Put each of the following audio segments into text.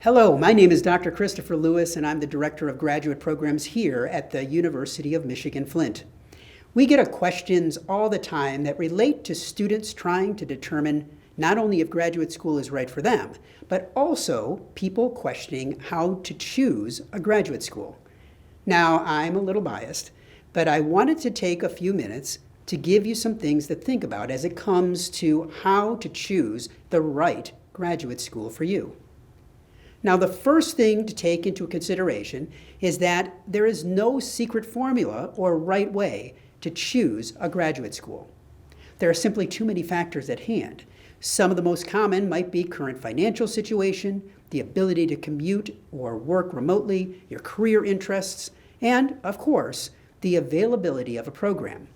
Hello, my name is Dr. Christopher Lewis, and I'm the Director of Graduate Programs here at the University of Michigan-Flint. We get questions all the time that relate to students trying to determine not only if graduate school is right for them, but also people questioning how to choose a graduate school. Now, I'm a little biased, but I wanted to take a few minutes to give you some things to think about as it comes to how to choose the right graduate school for you. Now, the first thing to take into consideration is that there is no secret formula or right way to choose a graduate school. There are simply too many factors at hand. Some of the most common might be current financial situation, the ability to commute or work remotely, your career interests, and, of course, the availability of a program.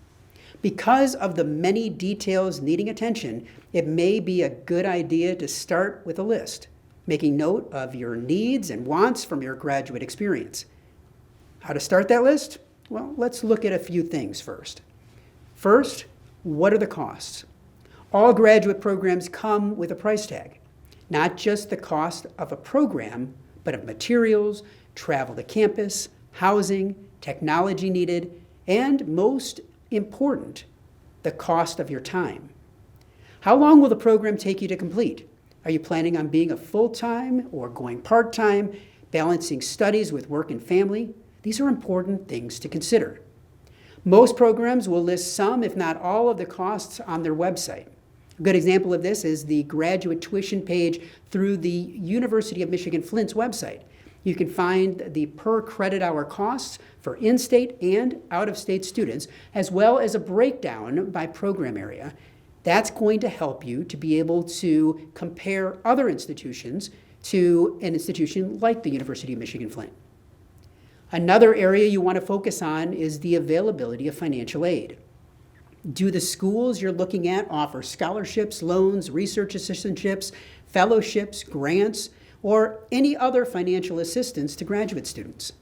Because of the many details needing attention, it may be a good idea to start with a list, making note of your needs and wants from your graduate experience. How to start that list? Well, let's look at a few things first. First, what are the costs? All graduate programs come with a price tag, not just the cost of a program, but of materials, travel to campus, housing, technology needed, and most important, the cost of your time. How long will the program take you to complete? Are you planning on being a full-time or going part-time, balancing studies with work and family? These are important things to consider. Most programs will list some, if not all, of the costs on their website. A good example of this is the graduate tuition page through the University of Michigan-Flint's website. You can find the per credit hour costs for in-state and out-of-state students, as well as a breakdown by program area. That's going to help you to be able to compare other institutions to an institution like the University of Michigan-Flint. Another area you want to focus on is the availability of financial aid. Do the schools you're looking at offer scholarships, loans, research assistantships, fellowships, grants, or any other financial assistance to graduate students?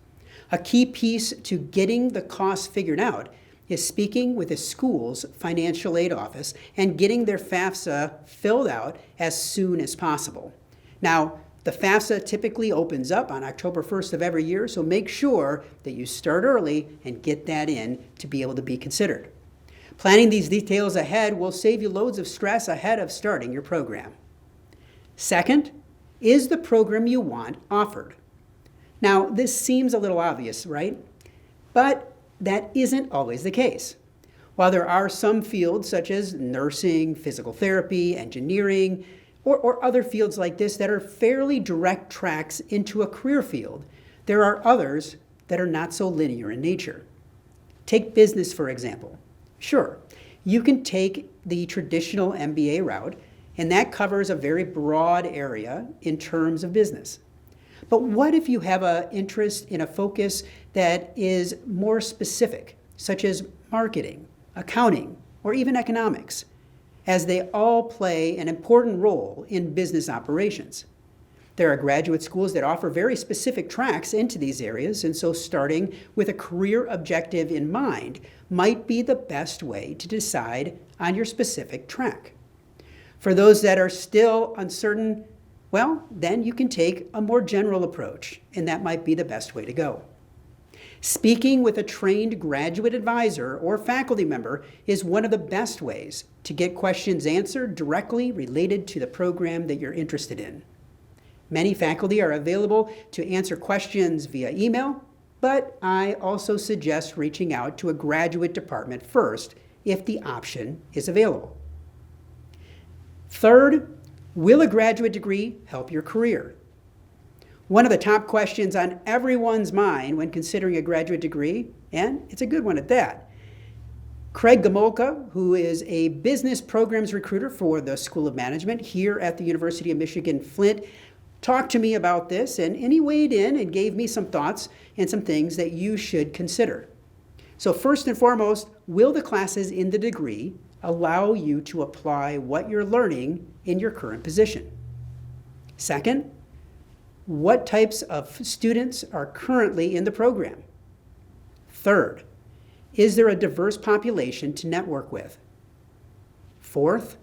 A key piece to getting the costs figured out is speaking with a school's financial aid office and getting their FAFSA filled out as soon as possible. Now, the FAFSA typically opens up on October 1st of every year, so make sure that you start early and get that in to be able to be considered. Planning these details ahead will save you loads of stress ahead of starting your program. Second, is the program you want offered? Now, this seems a little obvious, right? But that isn't always the case. While there are some fields such as nursing, physical therapy, engineering, or other fields like this that are fairly direct tracks into a career field, there are others that are not so linear in nature. Take business, for example. Sure, you can take the traditional MBA route, and that covers a very broad area in terms of business. But what if you have an interest in a focus that is more specific, such as marketing, accounting, or even economics, as they all play an important role in business operations? There are graduate schools that offer very specific tracks into these areas, and so starting with a career objective in mind might be the best way to decide on your specific track. For those that are still uncertain, well, then you can take a more general approach, and that might be the best way to go. Speaking with a trained graduate advisor or faculty member is one of the best ways to get questions answered directly related to the program that you're interested in. Many faculty are available to answer questions via email, but I also suggest reaching out to a graduate department first if the option is available. Third, will a graduate degree help your career? One of the top questions on everyone's mind when considering a graduate degree, and it's a good one at that. Craig Gomolka, who is a business programs recruiter for the School of Management here at the University of Michigan-Flint, talked to me about this, and he weighed in and gave me some thoughts and some things that you should consider. So first and foremost, will the classes in the degree allow you to apply what you're learning in your current position? Second, what types of students are currently in the program? Third, is there a diverse population to network with? Fourth,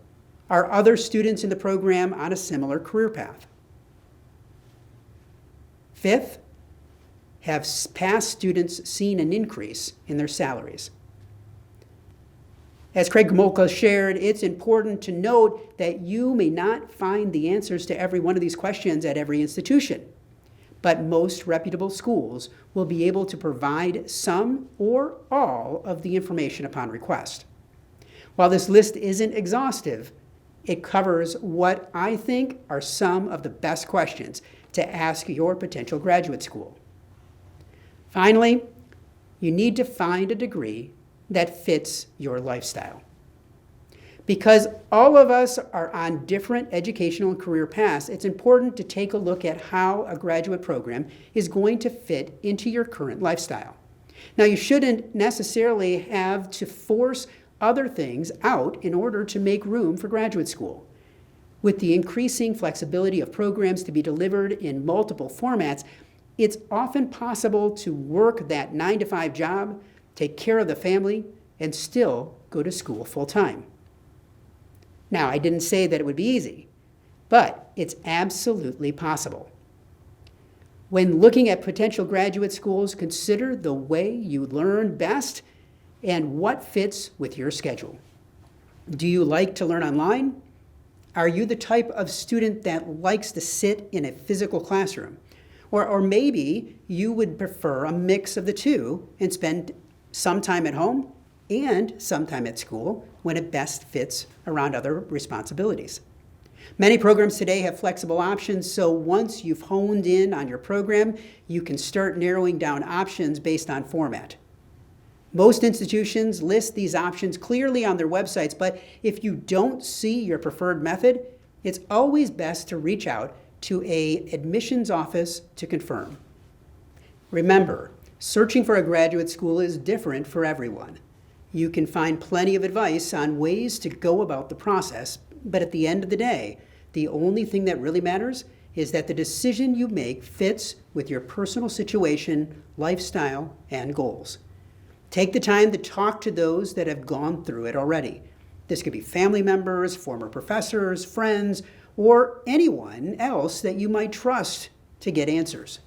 are other students in the program on a similar career path? Fifth, have past students seen an increase in their salaries? As Craig Gomolka shared, it's important to note that you may not find the answers to every one of these questions at every institution, but most reputable schools will be able to provide some or all of the information upon request. While this list isn't exhaustive, it covers what I think are some of the best questions to ask your potential graduate school. Finally, you need to find a degree that fits your lifestyle. Because all of us are on different educational and career paths, it's important to take a look at how a graduate program is going to fit into your current lifestyle. Now, you shouldn't necessarily have to force other things out in order to make room for graduate school. With the increasing flexibility of programs to be delivered in multiple formats, it's often possible to work that 9-to-5 job, take care of the family, and still go to school full-time. Now, I didn't say that it would be easy, but it's absolutely possible. When looking at potential graduate schools, consider the way you learn best and what fits with your schedule. Do you like to learn online? Are you the type of student that likes to sit in a physical classroom? Or maybe you would prefer a mix of the two and spend some time at home and some time at school when it best fits around other responsibilities. Many programs today have flexible options, so once you've honed in on your program, you can start narrowing down options based on format. Most institutions list these options clearly on their websites, but if you don't see your preferred method, it's always best to reach out to an admissions office to confirm. Remember, searching for a graduate school is different for everyone. You can find plenty of advice on ways to go about the process, but at the end of the day, the only thing that really matters is that the decision you make fits with your personal situation, lifestyle, and goals. Take the time to talk to those that have gone through it already. This could be family members, former professors, friends, or anyone else that you might trust to get answers.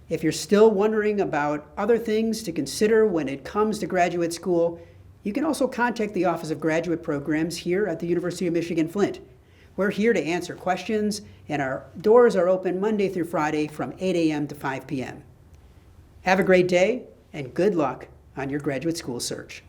If you're still wondering about other things to consider when it comes to graduate school, you can also contact the Office of Graduate Programs here at the University of Michigan-Flint. We're here to answer questions, and our doors are open Monday through Friday from 8 a.m. to 5 p.m. Have a great day, and good luck on your graduate school search.